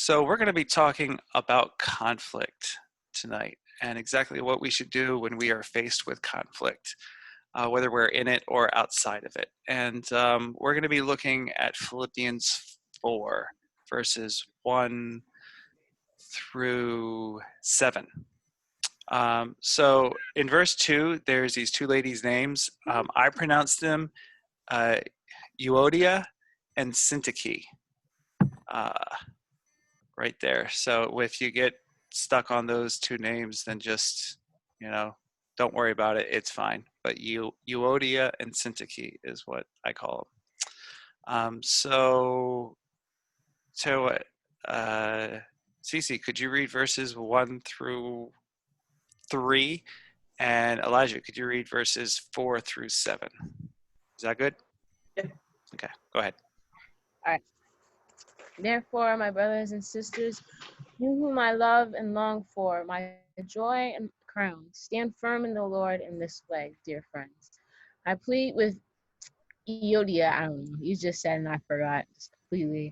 So we're going to be talking about conflict tonight and exactly what we should do when we are faced with conflict, whether we're in it or outside of it. And we're going to be looking at Philippians 4, verses 1 through 7. So in verse 2, there's these two ladies' names. I pronounce them Euodia and Syntyche. Right there. So if you get stuck on those two names, then just, don't worry about it. It's fine. But Euodia and Syntyche is what I call them. So what? Cece, could you read verses 1 through 3? And Elijah, could you read verses 4 through 7? Is that good? Yeah. Okay, go ahead. All right. Therefore, my brothers and sisters, you whom I love and long for, my joy and crown, stand firm in the Lord in this way, dear friends. I plead with Euodia, I don't know, you just said and I forgot just completely.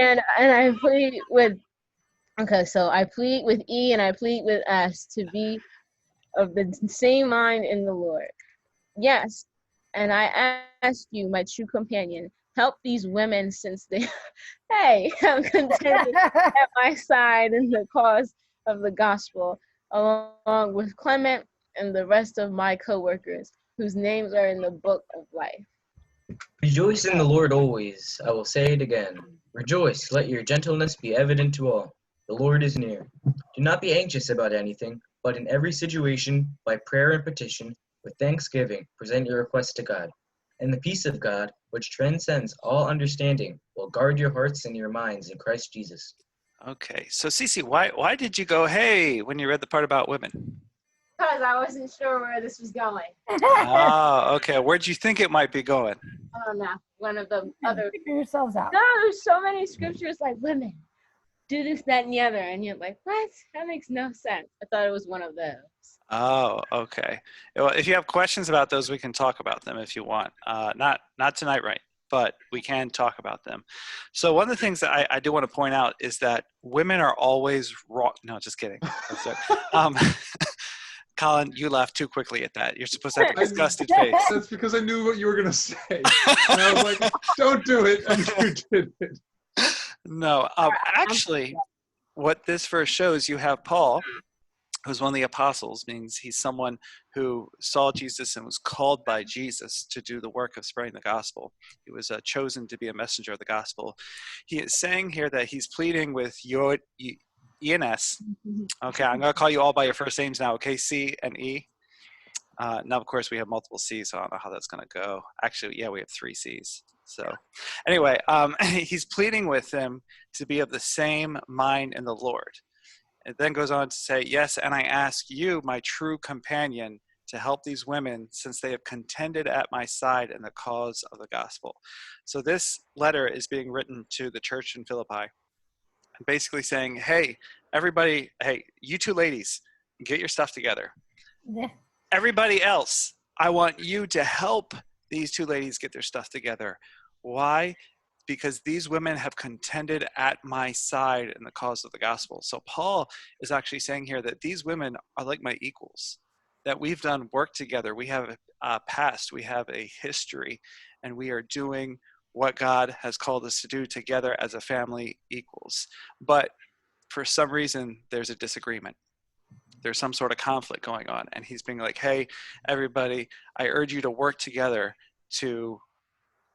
and I plead with, so I plead with E and I plead with S to be of the same mind in the Lord. Yes, and I ask you, my true companion, help these women since they, I'm contented at my side in the cause of the gospel, along with Clement and the rest of my co-workers, whose names are in the book of life. Rejoice in the Lord always. I will say it again. Rejoice, let your gentleness be evident to all. The Lord is near. Do not be anxious about anything, but in every situation, by prayer and petition, with thanksgiving, present your requests to God. And the peace of God, which transcends all understanding, will guard your hearts and your minds in Christ Jesus. Okay, so Cece, why did you go, hey, when you read the part about women? Because I wasn't sure where this was going. Okay. Where'd you think it might be going? I don't know. One of the other. Figure yourselves out. No, there's so many scriptures like women do this, that, and the other, and you're like, what? That makes no sense. I thought it was one of those. Oh, okay. Well, if you have questions about those, we can talk about them if you want. Not tonight, right? But we can talk about them. So one of the things that I do want to point out is that women are always wrong. No, just kidding. Colin, you laughed too quickly at that. You're supposed to have a disgusted face. That's because I knew what you were going to say. And I was like, don't do it. And you did it. No, actually, what this verse shows, you have Paul, who's one of the apostles, means he's someone who saw Jesus and was called by Jesus to do the work of spreading the gospel. He was chosen to be a messenger of the gospel. He is saying here that he's pleading with ENS. Okay, I'm going to call you all by your first names now, okay? C and E. Now, of course, we have multiple C's, so I don't know how that's going to go. Actually, yeah, we have 3 C's. So anyway, he's pleading with them to be of the same mind in the Lord. It then goes on to say, yes, and I ask you, my true companion, to help these women since they have contended at my side in the cause of the gospel. So this letter is being written to the church in Philippi, basically saying, hey, everybody, hey, you two ladies, get your stuff together. Yeah. Everybody else, I want you to help these two ladies get their stuff together. Why? Because these women have contended at my side in the cause of the gospel. So Paul is actually saying here that these women are like my equals, that we've done work together. We have a past, we have a history, and we are doing what God has called us to do together as a family equals. But for some reason, there's a disagreement. There's some sort of conflict going on. And he's being like, hey, everybody, I urge you to work together to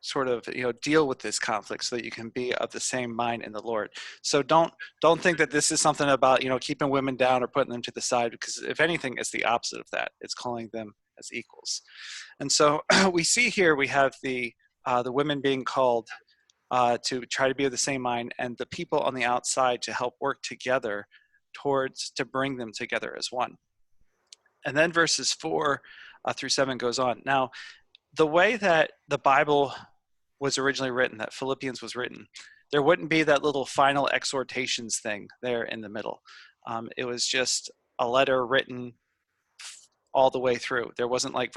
sort of, deal with this conflict so that you can be of the same mind in the Lord. So don't think that this is something about, keeping women down or putting them to the side, because if anything, it's the opposite of that. It's calling them as equals. And so we see here, we have the women being called to try to be of the same mind, and the people on the outside to help work together to bring them together as one. And then verses 4 through 7 goes on. Now, the way that the Bible was originally written, that Philippians was written, there wouldn't be that little final exhortations thing there in the middle. It was just a letter written all the way through. There wasn't like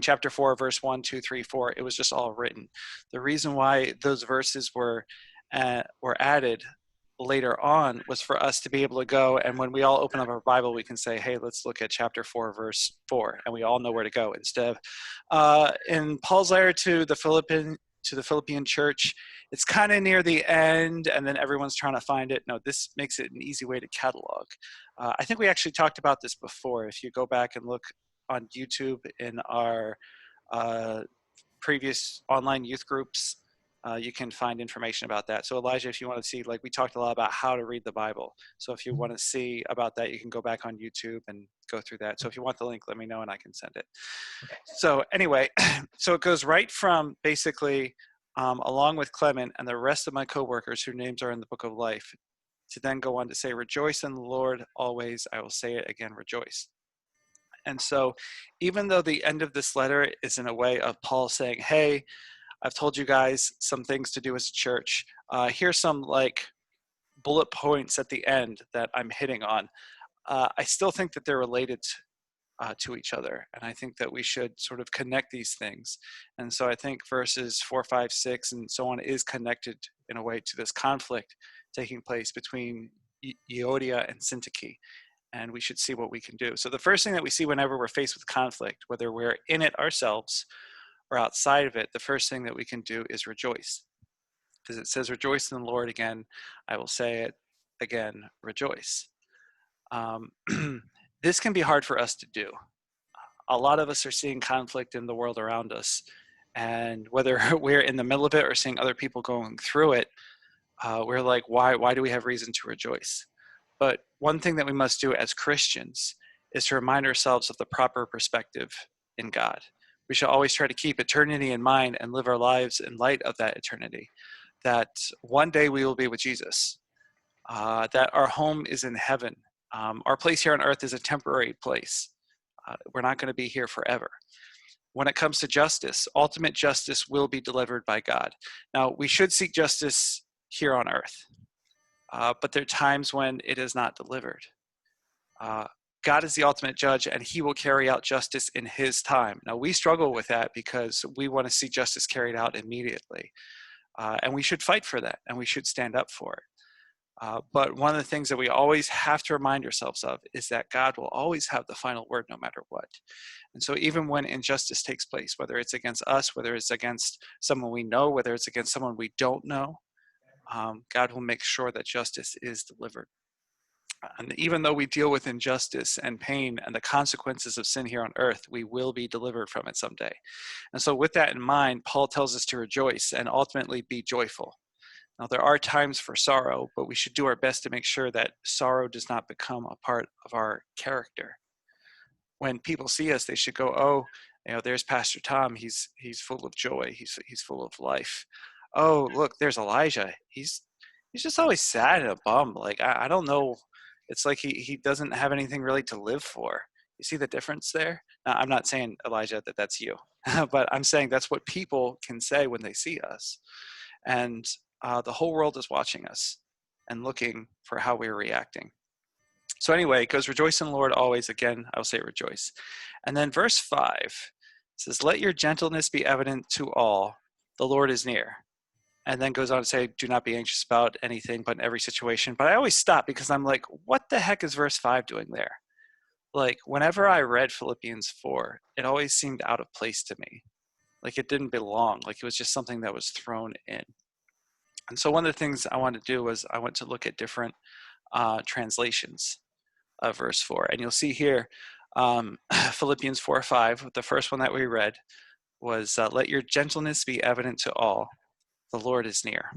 chapter 4, verse 1, 2, 3, 4. It was just all written. The reason why those verses were added later on was for us to be able to go, and when we all open up our Bible, we can say, hey, let's look at chapter 4, verse 4, and we all know where to go. Instead of in Paul's letter to the Philippian church, it's kind of near the end, and then everyone's trying to find it. No, this makes it an easy way to catalog. I think we actually talked about this before. If you go back and look on YouTube in our previous online youth groups, you can find information about that. So Elijah, if you want to see, like we talked a lot about how to read the Bible. So if you want to see about that, you can go back on YouTube and go through that. So if you want the link, let me know and I can send it. So anyway, so it goes right from basically, along with Clement and the rest of my coworkers whose names are in the book of life, to then go on to say, rejoice in the Lord always. I will say it again, rejoice. And so even though the end of this letter is in a way of Paul saying, hey, I've told you guys some things to do as a church. Here's some like bullet points at the end that I'm hitting on. I still think that they're related to each other. And I think that we should sort of connect these things. And so I think verses 4, 5, 6, and so on is connected in a way to this conflict taking place between Euodia and Syntyche. And we should see what we can do. So the first thing that we see whenever we're faced with conflict, whether we're in it ourselves or outside of it, the first thing that we can do is rejoice. Because it says, rejoice in the Lord again. I will say it again, rejoice. This can be hard for us to do. A lot of us are seeing conflict in the world around us. And whether we're in the middle of it or seeing other people going through it, we're like, why do we have reason to rejoice? But one thing that we must do as Christians is to remind ourselves of the proper perspective in God. We should always try to keep eternity in mind and live our lives in light of that eternity. That one day we will be with Jesus. That our home is in heaven. Our place here on earth is a temporary place. We're not going to be here forever. When it comes to justice, ultimate justice will be delivered by God. Now, we should seek justice here on earth. But there are times when it is not delivered. God is the ultimate judge, and he will carry out justice in his time. Now, we struggle with that because we want to see justice carried out immediately. And we should fight for that, and we should stand up for it. But one of the things that we always have to remind ourselves of is that God will always have the final word no matter what. And so even when injustice takes place, whether it's against us, whether it's against someone we know, whether it's against someone we don't know, God will make sure that justice is delivered. And even though we deal with injustice and pain and the consequences of sin here on earth, we will be delivered from it someday. And so with that in mind, Paul tells us to rejoice and ultimately be joyful. Now, there are times for sorrow, but we should do our best to make sure that sorrow does not become a part of our character. When people see us, they should go, oh, there's Pastor Tom. He's full of joy. He's full of life. Oh, look, there's Elijah. He's just always sad and a bum. Like, I don't know. It's like he doesn't have anything really to live for. You see the difference there? Now, I'm not saying, Elijah, that that's you, but I'm saying that's what people can say when they see us. And the whole world is watching us and looking for how we're reacting. So anyway, it goes, rejoice in the Lord always. Again, I'll say rejoice. And then verse 5 says, let your gentleness be evident to all. The Lord is near. And then goes on to say, do not be anxious about anything, but in every situation. But I always stop because I'm like, what the heck is verse 5 doing there? Like, whenever I read Philippians 4, it always seemed out of place to me. Like, it didn't belong. Like, it was just something that was thrown in. And so one of the things I wanted to do was I went to look at different translations of verse 4. And you'll see here, Philippians 4:5, the first one that we read was, let your gentleness be evident to all. The Lord is near.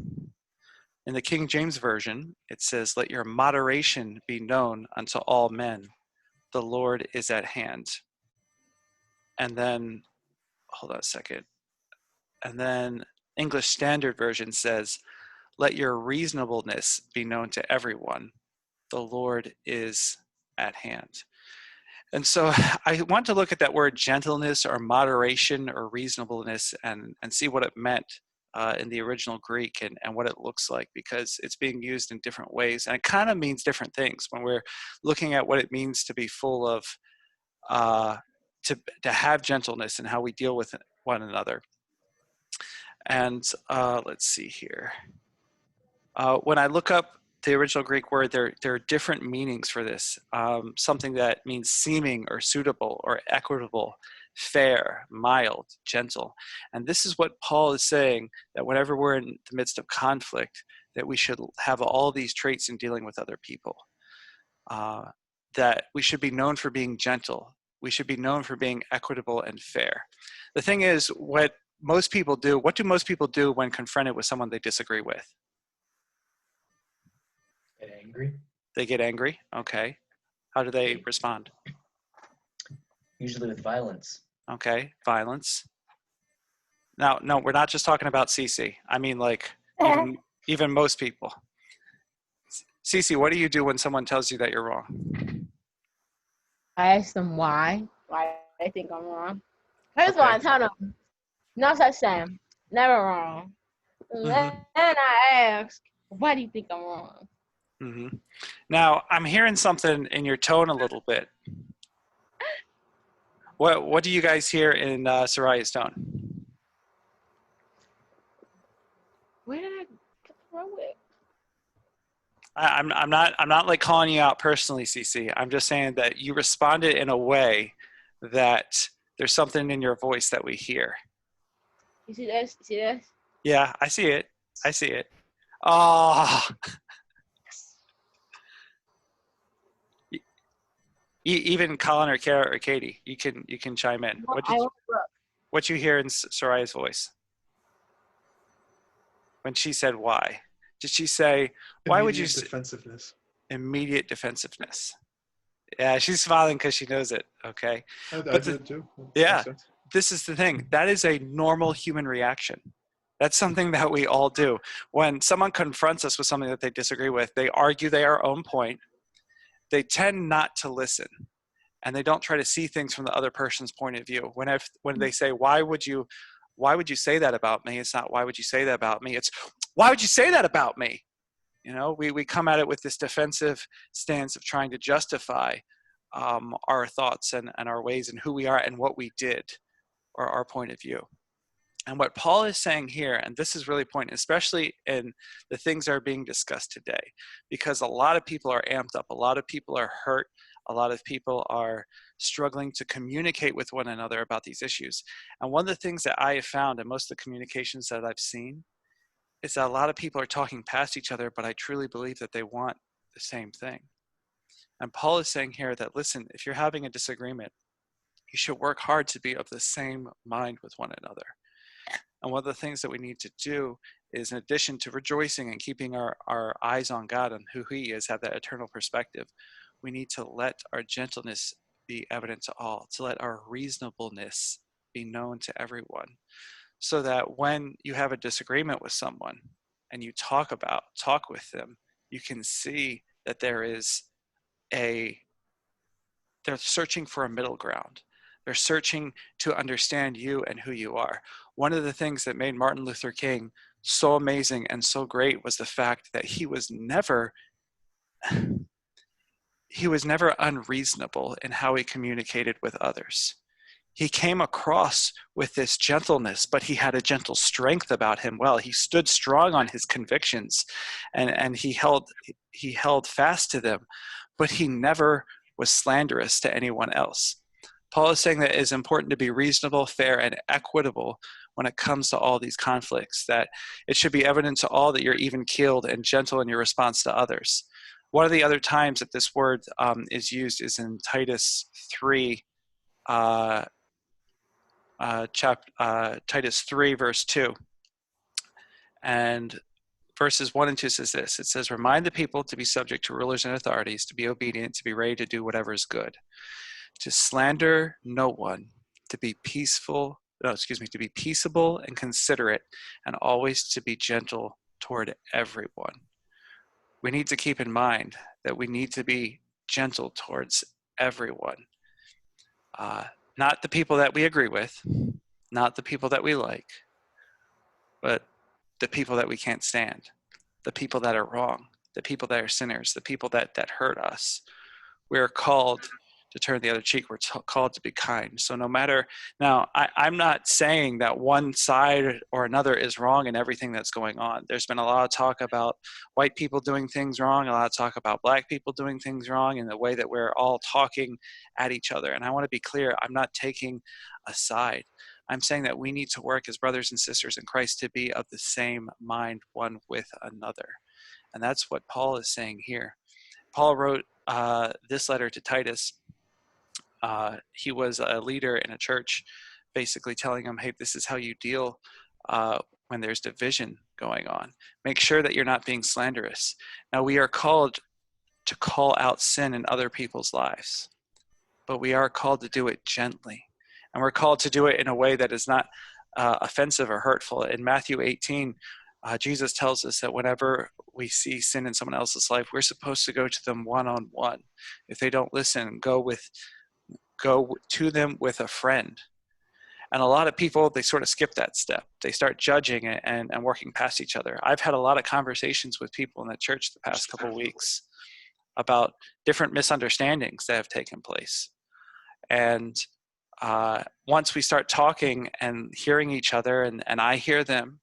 In the King James Version, it says, let your moderation be known unto all men. The Lord is at hand. And then, hold on a second. And then English Standard Version says, let your reasonableness be known to everyone. The Lord is at hand. And so I want to look at that word gentleness or moderation or reasonableness and see what it meant in the original Greek and what it looks like, because it's being used in different ways. And it kind of means different things when we're looking at what it means to be full of, to have gentleness and how we deal with one another. And let's see here. When I look up the original Greek word, there are different meanings for this. Something that means seeming or suitable or equitable, fair, mild, gentle. And this is what Paul is saying, that whenever we're in the midst of conflict, that we should have all these traits in dealing with other people. That we should be known for being gentle. We should be known for being equitable and fair. The thing is, what do most people do when confronted with someone they disagree with? Get angry. They get angry. Okay. How do they respond? Usually with violence. Okay. Violence. Now, no, we're not just talking about Cece. I mean, like, even most people. Cece, what do you do when someone tells you that you're wrong? I ask them why they think I'm wrong. First of all, Okay. I tell them, no such thing, never wrong. Mhm. Then I ask, why do you think I'm wrong? Mm-hmm. Now, I'm hearing something in your tone a little bit. What do you guys hear in Soraya's tone? Where did I throw it? I'm not like calling you out personally, Cece. I'm just saying that you responded in a way that there's something in your voice that we hear. You see this? You see this? Yeah, I see it. I see it. Oh. Even Colin or Kara or Katie, you can chime in. What you hear in Soraya's voice when she said why? Did she say, why would you? Defensiveness. Immediate defensiveness. Yeah, she's smiling because she knows it. Okay. I But did too. Yeah, this is the thing. That is a normal human reaction. That's something that we all do. When someone confronts us with something that they disagree with, they argue their own point. They tend not to listen, and they don't try to see things from the other person's point of view. When they say, why would you say that about me? It's not, why would you say that about me? It's, why would you say that about me? You know, we come at it with this defensive stance of trying to justify our thoughts and our ways and who we are and what we did, or our point of view. And what Paul is saying here, and this is really important, especially in the things that are being discussed today, because a lot of people are amped up, a lot of people are hurt, a lot of people are struggling to communicate with one another about these issues. And one of the things that I have found in most of the communications that I've seen is that a lot of people are talking past each other, but I truly believe that they want the same thing. And Paul is saying here that, listen, if you're having a disagreement, you should work hard to be of the same mind with one another. And one of the things that we need to do is, in addition to rejoicing and keeping our eyes on God and who he is, have that eternal perspective, we need to let our gentleness be evident to all, to let our reasonableness be known to everyone. So that when you have a disagreement with someone and you talk with them, you can see that they're searching for a middle ground. They're searching to understand you and who you are. One of the things that made Martin Luther King so amazing and so great was the fact that he was never unreasonable in how he communicated with others. He came across with this gentleness, but he had a gentle strength about him. Well, he stood strong on his convictions, and he held fast to them, but he never was slanderous to anyone else. Paul is saying that it is important to be reasonable, fair, and equitable when it comes to all these conflicts, that it should be evident to all that you're even-keeled and gentle in your response to others. One of the other times that this word is used is in Titus 3, Titus 3, verse 2. And verses 1 and 2 says this. It says, remind the people to be subject to rulers and authorities, to be obedient, to be ready to do whatever is good, to slander no one, to be peaceable and considerate, and always to be gentle toward everyone. We need to keep in mind that we need to be gentle towards everyone. Not the people that we agree with, not the people that we like, but the people that we can't stand, the people that are wrong, the people that are sinners, the people that hurt us. We are called to turn the other cheek. We're called to be kind. So no matter, now I'm not saying that one side or another is wrong in everything that's going on. There's been a lot of talk about white people doing things wrong, a lot of talk about black people doing things wrong, in the way that we're all talking at each other. And I want to be clear, I'm not taking a side. I'm saying that we need to work as brothers and sisters in Christ to be of the same mind one with another. And that's what Paul is saying here. Paul wrote this letter to Titus. He was a leader in a church, basically telling him, hey, this is how you deal when there's division going on. Make sure that you're not being slanderous. Now, we are called to call out sin in other people's lives, but we are called to do it gently. And we're called to do it in a way that is not offensive or hurtful. In Matthew 18, Jesus tells us that whenever we see sin in someone else's life, we're supposed to go to them one-on-one. If they don't listen, go to them with a friend. And a lot of people, they sort of skip that step. They start judging and working past each other. I've had a lot of conversations with people in the church the past couple of weeks about different misunderstandings that have taken place. And once we start talking and hearing each other, and I hear them,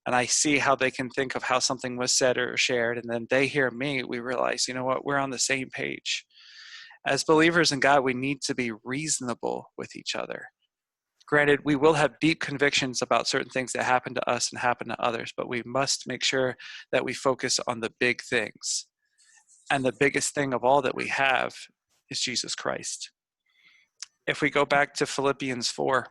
and I see how they can think of how something was said or shared, and then they hear me, we realize, you know what, we're on the same page. As believers in God, we need to be reasonable with each other. Granted, we will have deep convictions about certain things that happen to us and happen to others, but we must make sure that we focus on the big things. And the biggest thing of all that we have is Jesus Christ. If we go back to Philippians 4,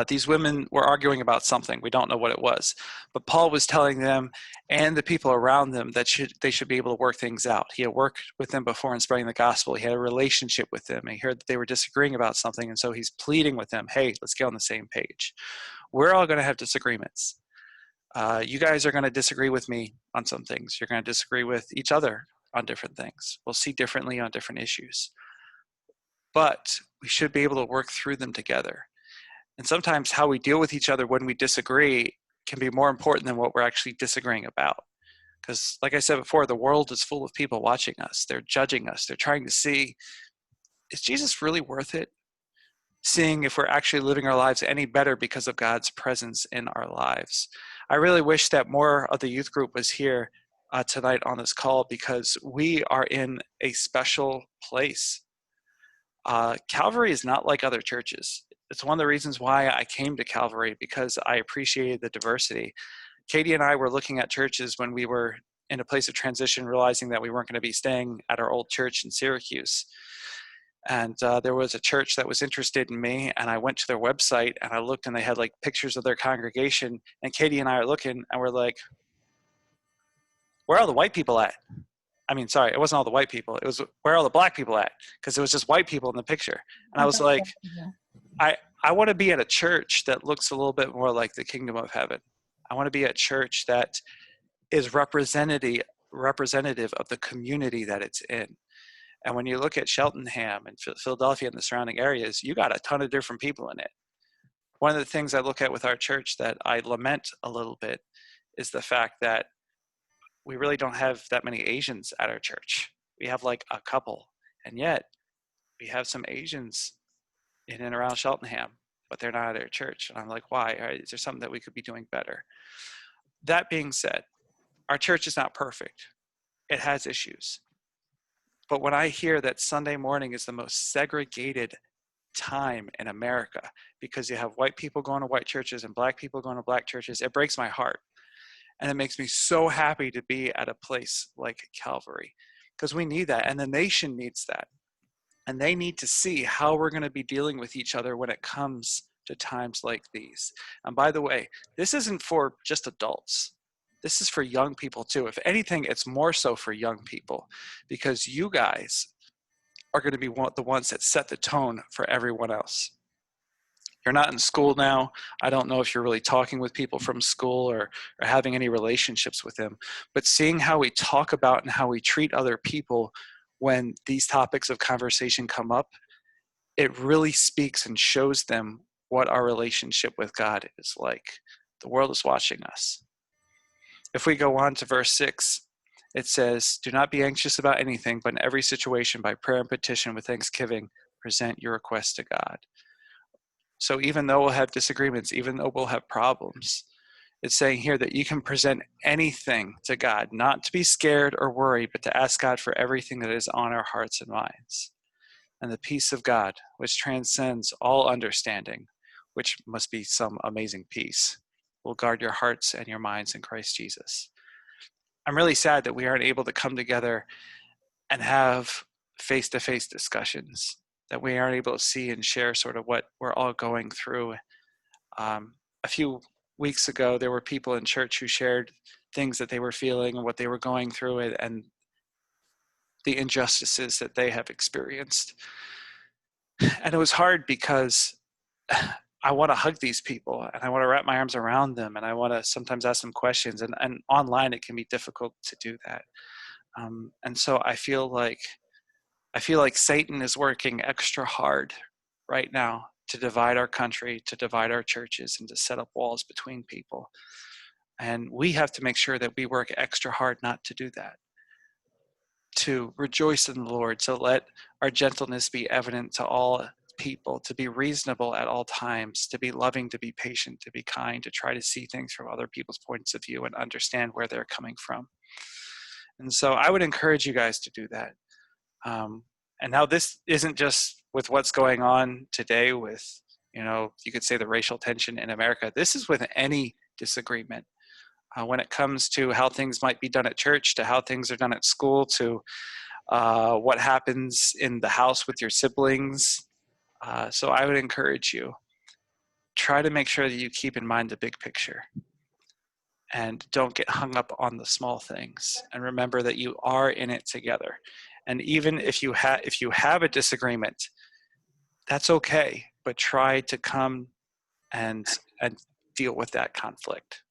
these women were arguing about something. We don't know what it was. But Paul was telling them and the people around them that they should be able to work things out. He had worked with them before in spreading the gospel. He had a relationship with them. He heard that they were disagreeing about something, and so he's pleading with them, hey, let's get on the same page. We're all going to have disagreements. You guys are going to disagree with me on some things. You're going to disagree with each other on different things. We'll see differently on different issues. But we should be able to work through them together. And sometimes how we deal with each other when we disagree can be more important than what we're actually disagreeing about. Because like I said before, the world is full of people watching us. They're judging us. They're trying to see, is Jesus really worth it? Seeing if we're actually living our lives any better because of God's presence in our lives. I really wish that more of the youth group was here tonight on this call, because we are in a special place. Calvary is not like other churches. It's one of the reasons why I came to Calvary, because I appreciated the diversity. Katie and I were looking at churches when we were in a place of transition, realizing that we weren't going to be staying at our old church in Syracuse. And there was a church that was interested in me, and I went to their website and I looked, and they had like pictures of their congregation. And Katie and I are looking, and we're like, where are all the white people at? I mean, sorry, it wasn't all the white people. It was, where are all the black people at? Because it was just white people in the picture. And I was like, I want to be at a church that looks a little bit more like the kingdom of heaven. I want to be at a church that is representative of the community that it's in. And when you look at Cheltenham and Philadelphia and the surrounding areas, you got a ton of different people in it. One of the things I look at with our church that I lament a little bit is the fact that we really don't have that many Asians at our church. We have like a couple, and yet we have some Asians in and around Cheltenham, but they're not at our church. And I'm like, why? Is there something that we could be doing better? That being said, our church is not perfect. It has issues. But when I hear that Sunday morning is the most segregated time in America, because you have white people going to white churches and black people going to black churches, it breaks my heart. And it makes me so happy to be at a place like Calvary, because we need that, and the nation needs that. And they need to see how we're going to be dealing with each other when it comes to times like these. And by the way, this isn't for just adults. This is for young people too. If anything, it's more so for young people, because you guys are going to be the ones that set the tone for everyone else. You're not in school now. I don't know if you're really talking with people from school or having any relationships with them, but seeing how we talk about and how we treat other people when these topics of conversation come up, it really speaks and shows them what our relationship with God is like. The world is watching us. If we go on to verse 6, it says, "Do not be anxious about anything, but in every situation, by prayer and petition with thanksgiving, present your requests to God." So even though we'll have disagreements, even though we'll have problems, it's saying here that you can present anything to God, not to be scared or worried, but to ask God for everything that is on our hearts and minds. And the peace of God, which transcends all understanding, which must be some amazing peace, will guard your hearts and your minds in Christ Jesus. I'm really sad that we aren't able to come together and have face-to-face discussions, that we aren't able to see and share sort of what we're all going through. A few weeks ago, there were people in church who shared things that they were feeling and what they were going through and the injustices that they have experienced. And it was hard because I want to hug these people and I want to wrap my arms around them and I want to sometimes ask them questions. And online, it can be difficult to do that. And so I feel like Satan is working extra hard right now to divide our country, to divide our churches, and to set up walls between people. And we have to make sure that we work extra hard not to do that, to rejoice in the Lord, to let our gentleness be evident to all people, to be reasonable at all times, to be loving, to be patient, to be kind, to try to see things from other people's points of view and understand where they're coming from. And so I would encourage you guys to do that. And now this isn't just with what's going on today with, you could say the racial tension in America. This is with any disagreement. When it comes to how things might be done at church, to how things are done at school, to what happens in the house with your siblings. So I would encourage you, try to make sure that you keep in mind the big picture and don't get hung up on the small things. And remember that you are in it together. And even if you have a disagreement, that's okay, but try to come and deal with that conflict.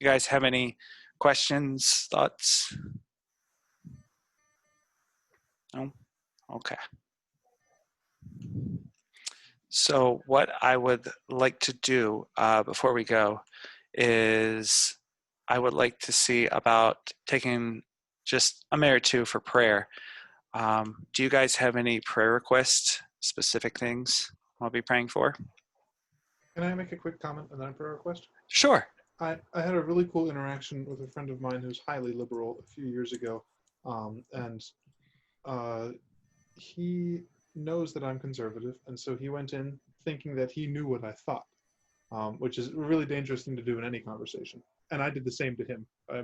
You guys have any questions, thoughts? No? Okay. So what I would like to do before we go is I would like to see about taking just a minute or two for prayer. Do you guys have any prayer requests, specific things I'll be praying for? Can I make a quick comment and then a prayer request? Sure. I had a really cool interaction with a friend of mine who's highly liberal a few years ago, and he knows that I'm conservative, and so he went in thinking that he knew what I thought, which is a really dangerous thing to do in any conversation. And I did the same to him. I